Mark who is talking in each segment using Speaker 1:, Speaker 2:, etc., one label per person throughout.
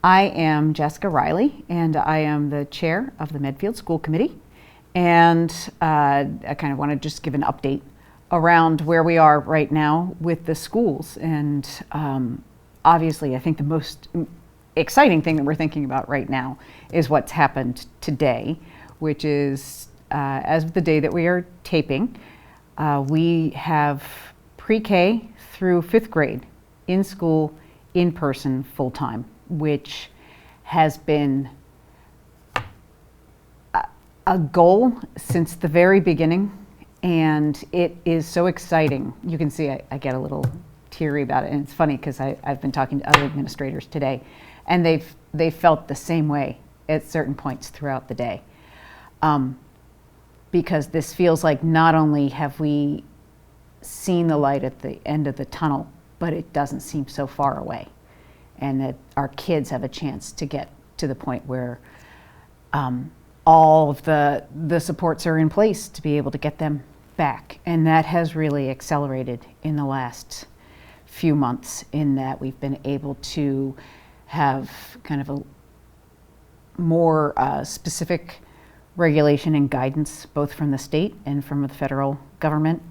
Speaker 1: I am Jessica Reilly, and I am the chair of the Medfield School Committee. And I kind of want to just give an update around where we are right now with the schools. And obviously, I think the most exciting thing that we're thinking about right now is what's happened today, which is as of the day that we are taping, we have pre-K through 5th grade in school, in person, full-time, which has been a goal since the very beginning, and it is so exciting. You can see I get a little teary about it, and it's funny because I've been talking to other administrators today, and they've felt the same way at certain points throughout the day, because this feels like not only have we seen the light at the end of the tunnel, but it doesn't seem so far away, and that our kids have a chance to get to the point where all of the supports are in place to be able to get them back. And that has really accelerated in the last few months, in that we've been able to have kind of a more specific regulation and guidance, both from the state and from the federal government.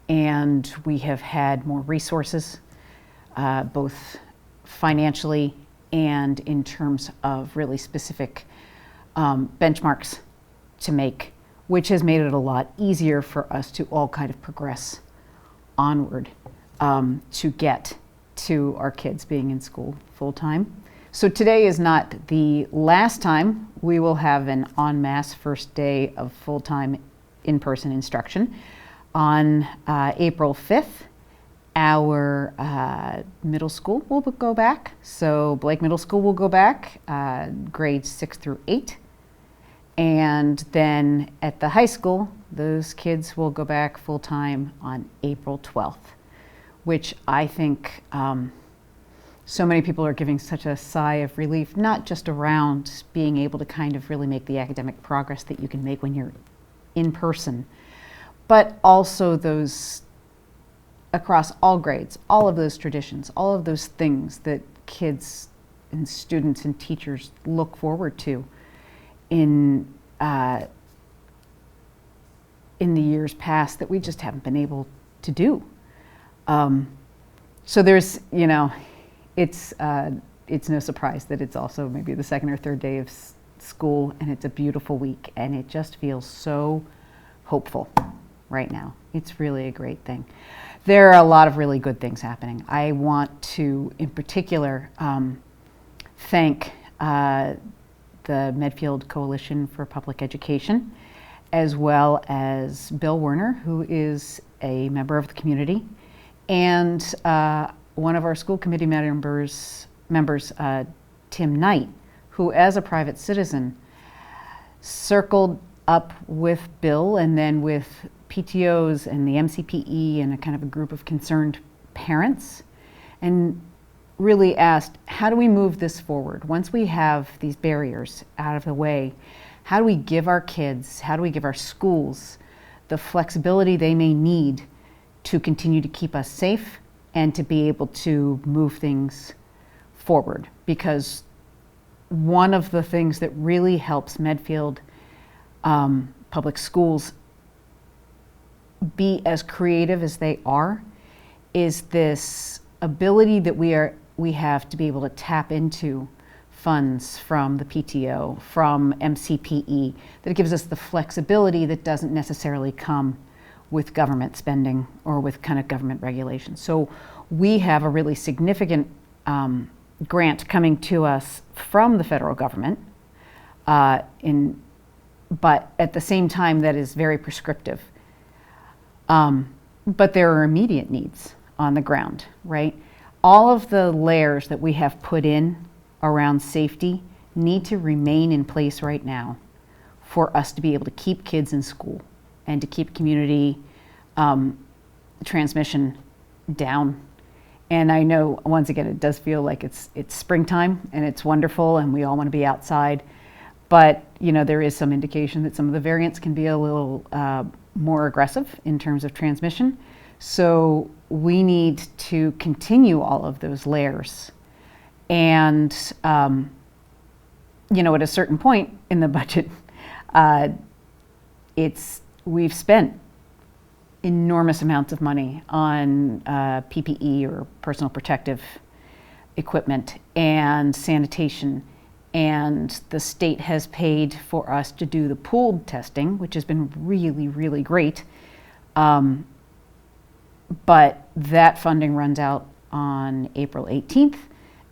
Speaker 1: And we have had more resources, both financially and in terms of really specific benchmarks to make, which has made it a lot easier for us to all kind of progress onward to get to our kids being in school full time. So today is not the last time we will have an en masse first day of full-time in-person instruction. On April 5th, our middle school will go back. So Blake Middle School will go back, grades 6 through 8. And then at the high school, those kids will go back full-time on April 12th, which I think so many people are giving such a sigh of relief, not just around being able to kind of really make the academic progress that you can make when you're in person, but also those across all grades, all of those traditions, all of those things that kids and students and teachers look forward to in the years past that we just haven't been able to do. So there's, it's no surprise that it's also maybe the second or third day of school, and it's a beautiful week, and it just feels so hopeful right now. It's really a great thing. There are a lot of really good things happening. I want to, in particular, thank the Medfield Coalition for Public Education, as well as Bill Werner, who is a member of the community, and one of our school committee members, Tim Knight, who as a private citizen circled up with Bill and then with PTOs and the MCPE and a kind of a group of concerned parents, and really asked, how do we move this forward? Once we have these barriers out of the way, how do we give our kids, how do we give our schools the flexibility they may need to continue to keep us safe and to be able to move things forward? Because one of the things that really helps Medfield public schools be as creative as they are is this ability that we have to be able to tap into funds from the PTO, from MCPE, that gives us the flexibility that doesn't necessarily come with government spending or with kind of government regulation. So we have a really significant grant coming to us from the federal government, but at the same time that is very prescriptive. But there are immediate needs on the ground, right? All of the layers that we have put in around safety need to remain in place right now for us to be able to keep kids in school and to keep community transmission down. And I know, once again, it does feel like it's springtime and it's wonderful and we all want to be outside. But there is some indication that some of the variants can be a little more aggressive in terms of transmission. So we need to continue all of those layers And, you know, at a certain point in the budget, we've spent enormous amounts of money on PPE, or personal protective equipment, and sanitation. And the state has paid for us to do the pooled testing, which has been really, really great. But that funding runs out on April 18th,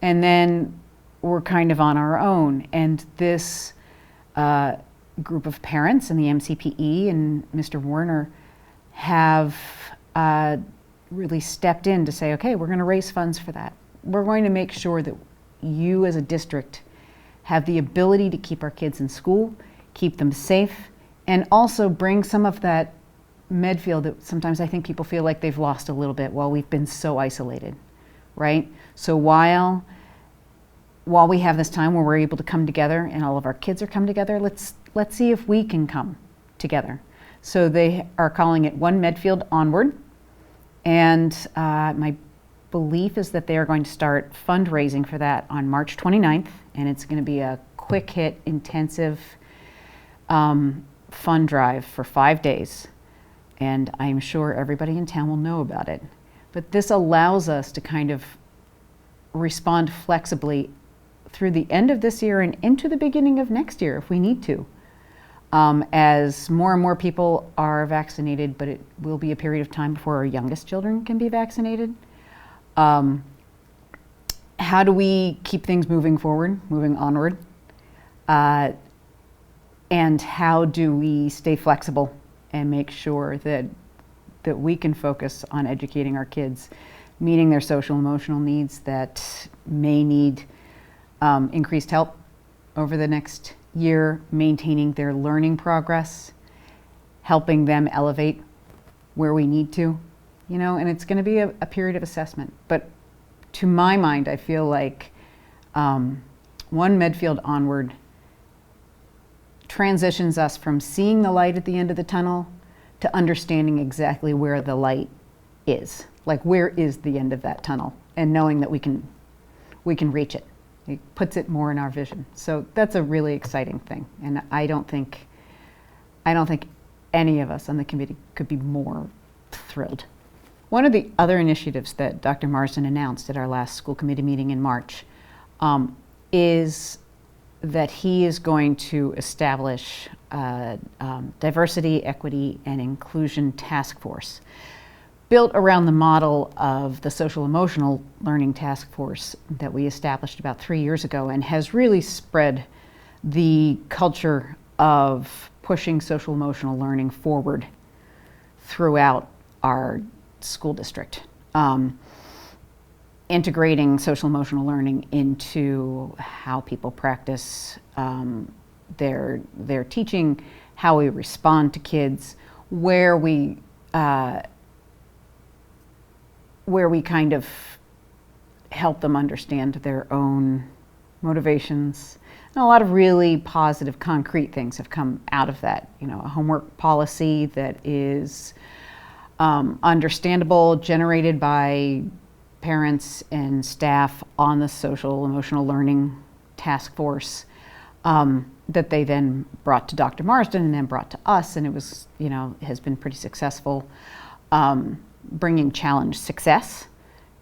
Speaker 1: and then we're kind of on our own. And this group of parents and the MCPE and Mr. Warner have really stepped in to say, okay, we're going to raise funds for that. We're going to make sure that you as a district have the ability to keep our kids in school, keep them safe, and also bring some of that Medfield that sometimes I think people feel like they've lost a little bit while we've been so isolated, right? So while we have this time where we're able to come together and all of our kids are come together, let's see if we can come together. So they are calling it One Medfield Onward, and my belief is that they are going to start fundraising for that on March 29th, and it's going to be a quick hit, intensive fund drive for 5 days. And I'm sure everybody in town will know about it. But this allows us to kind of respond flexibly through the end of this year and into the beginning of next year if we need to. As more and more people are vaccinated, but it will be a period of time before our youngest children can be vaccinated. How do we keep things moving forward, moving onward? And how do we stay flexible and make sure that we can focus on educating our kids, meeting their social emotional needs that may need increased help over the next year, maintaining their learning progress, helping them elevate where we need to, you know, and it's going to be a period of assessment. But to my mind, I feel like One Medfield Onward transitions us from seeing the light at the end of the tunnel to understanding exactly where the light is. Like, where is the end of that tunnel, and knowing that we can reach it. It puts it more in our vision. So that's a really exciting thing, and I don't think any of us on the committee could be more thrilled. One of the other initiatives that Dr. Marsden announced at our last school committee meeting in March is that he is going to establish a diversity, equity, and inclusion task force built around the model of the social emotional learning task force that we established about 3 years ago, and has really spread the culture of pushing social emotional learning forward throughout our school district. Integrating social emotional learning into how people practice their teaching, how we respond to kids, where we kind of help them understand their own motivations. And a lot of really positive, concrete things have come out of that. You know, a homework policy that is understandable, generated by parents and staff on the social emotional learning task force, that they then brought to Dr. Marsden and then brought to us, and it was, you know, has been pretty successful, bringing challenge success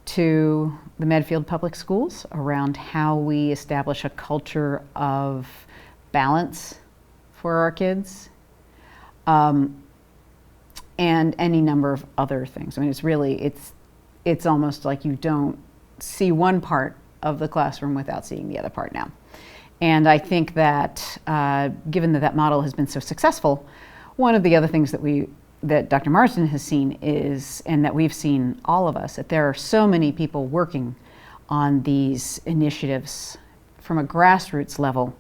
Speaker 1: to the Medfield Public Schools around how we establish a culture of balance for our kids, and any number of other things. I mean, it's almost like you don't see one part of the classroom without seeing the other part now. And I think that given that model has been so successful, one of the other things that Dr. Marsden has seen is, and that we've seen all of us, that there are so many people working on these initiatives from a grassroots level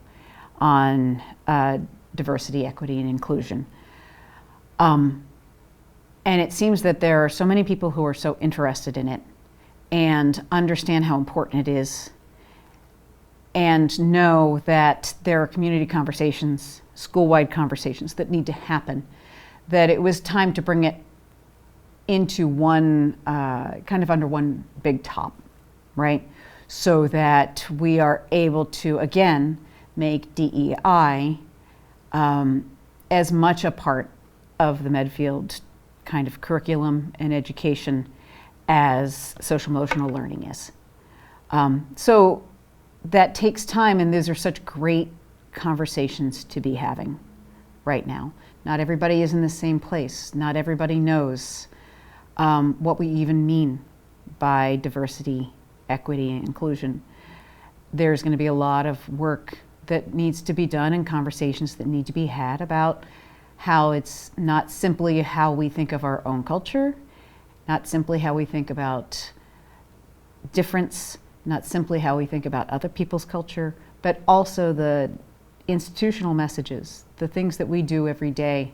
Speaker 1: on diversity, equity, and inclusion. And it seems that there are so many people who are so interested in it and understand how important it is, and know that there are community conversations, school-wide conversations that need to happen, that it was time to bring it into one, kind of under one big top, right? so that we are able to, again, make DEI as much a part of the Medfield kind of curriculum and education as social emotional learning is. So that takes time, and these are such great conversations to be having right now. Not everybody is in the same place. Not everybody knows what we even mean by diversity, equity, and inclusion. There's going to be a lot of work that needs to be done and conversations that need to be had about how it's not simply how we think of our own culture, not simply how we think about difference, not simply how we think about other people's culture, but also the institutional messages, the things that we do every day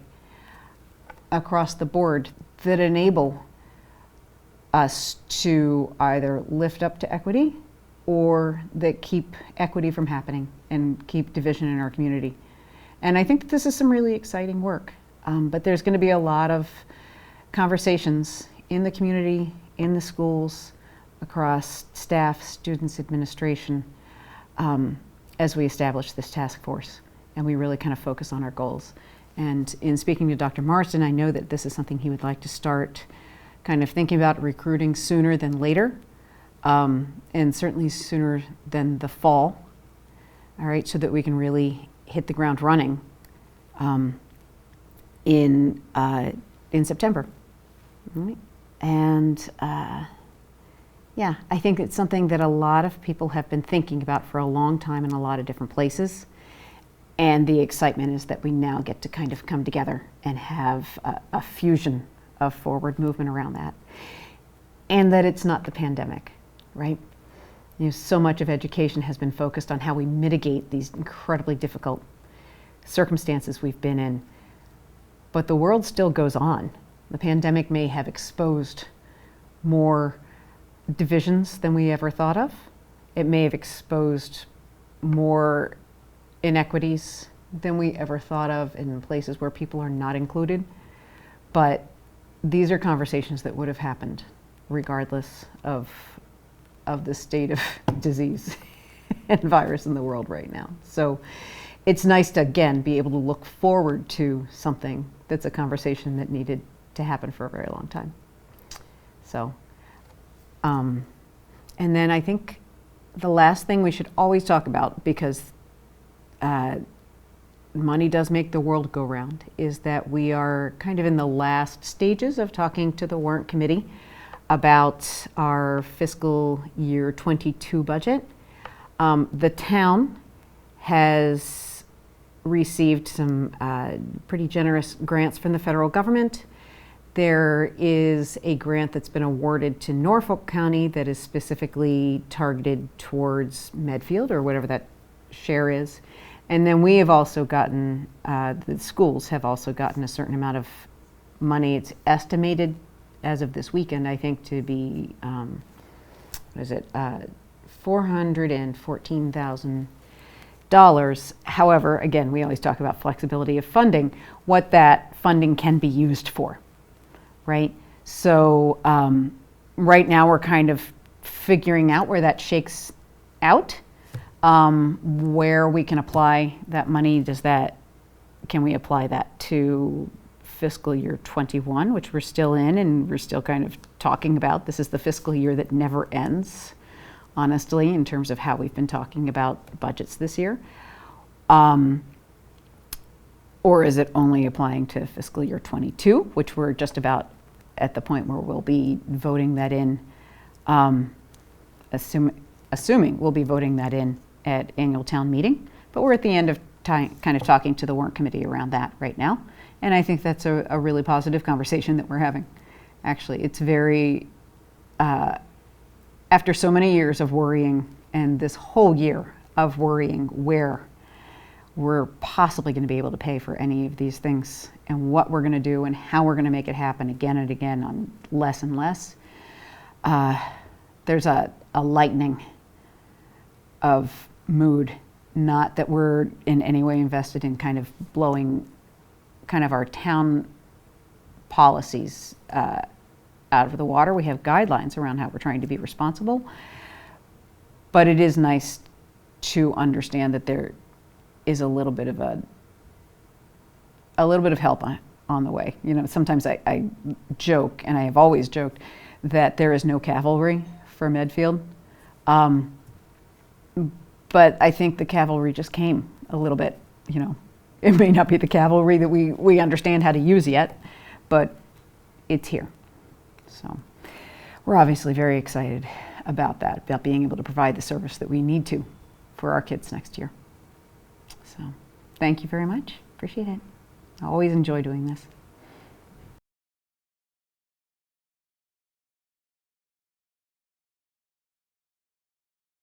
Speaker 1: across the board that enable us to either lift up to equity or that keep equity from happening and keep division in our community. And I think that this is some really exciting work, but there's going to be a lot of conversations in the community, in the schools, across staff, students, administration, as we establish this task force and we really kind of focus on our goals. And in speaking to Dr. Marsden, I know that this is something he would like to start kind of thinking about recruiting sooner than later, and certainly sooner than the fall, all right, so that we can really hit the ground running in September. All right. And yeah, I think it's something that a lot of people have been thinking about for a long time in a lot of different places. And the excitement is that we now get to kind of come together and have a fusion of forward movement around that. And that it's not the pandemic, right? You know, so much of education has been focused on how we mitigate these incredibly difficult circumstances we've been in. But the world still goes on. The pandemic may have exposed more divisions than we ever thought of. It may have exposed more inequities than we ever thought of in places where people are not included. But these are conversations that would have happened regardless of the state of disease and virus in the world right now. So it's nice to, again, be able to look forward to something that's a conversation that needed to happen for a very long time. So, and then I think the last thing we should always talk about, because money does make the world go round, is that we are kind of in the last stages of talking to the warrant committee about our fiscal year 22 budget. The town has received some pretty generous grants from the federal government. There is a grant that's been awarded to Norfolk County that is specifically targeted towards Medfield, or whatever that share is. And then we have also gotten, the schools have also gotten a certain amount of money. It's estimated as of this weekend, I think, to be, $414,000. However, again, we always talk about flexibility of funding, what that funding can be used for, right? So right now we're kind of figuring out where that shakes out, where we can apply that money. Can we apply that to fiscal year 21, which we're still in, and we're still kind of talking about? This is the fiscal year that never ends, honestly, in terms of how we've been talking about budgets this year. Or is it only applying to fiscal year 22, which we're just about at the point where we'll be voting that in, assuming we'll be voting that in at annual town meeting. But we're at the end of time, kind of talking to the warrant committee around that right now. And I think that's a really positive conversation that we're having. Actually, it's very, after so many years of worrying, and this whole year of worrying where we're possibly going to be able to pay for any of these things and what we're going to do and how we're going to make it happen again and again on less and less, there's a lightening of mood. Not that we're in any way invested in kind of blowing kind of our town policies out of the water. We have guidelines around how we're trying to be responsible. But it is nice to understand that there is a little bit of help on the way. You know, sometimes I joke, and I have always joked, that there is no cavalry for Medfield. But I think the cavalry just came a little bit, you know. It may not be the cavalry that we understand how to use yet, but it's here. So we're obviously very excited about that, about being able to provide the service that we need to for our kids next year. So thank you very much. Appreciate it. I always enjoy doing this.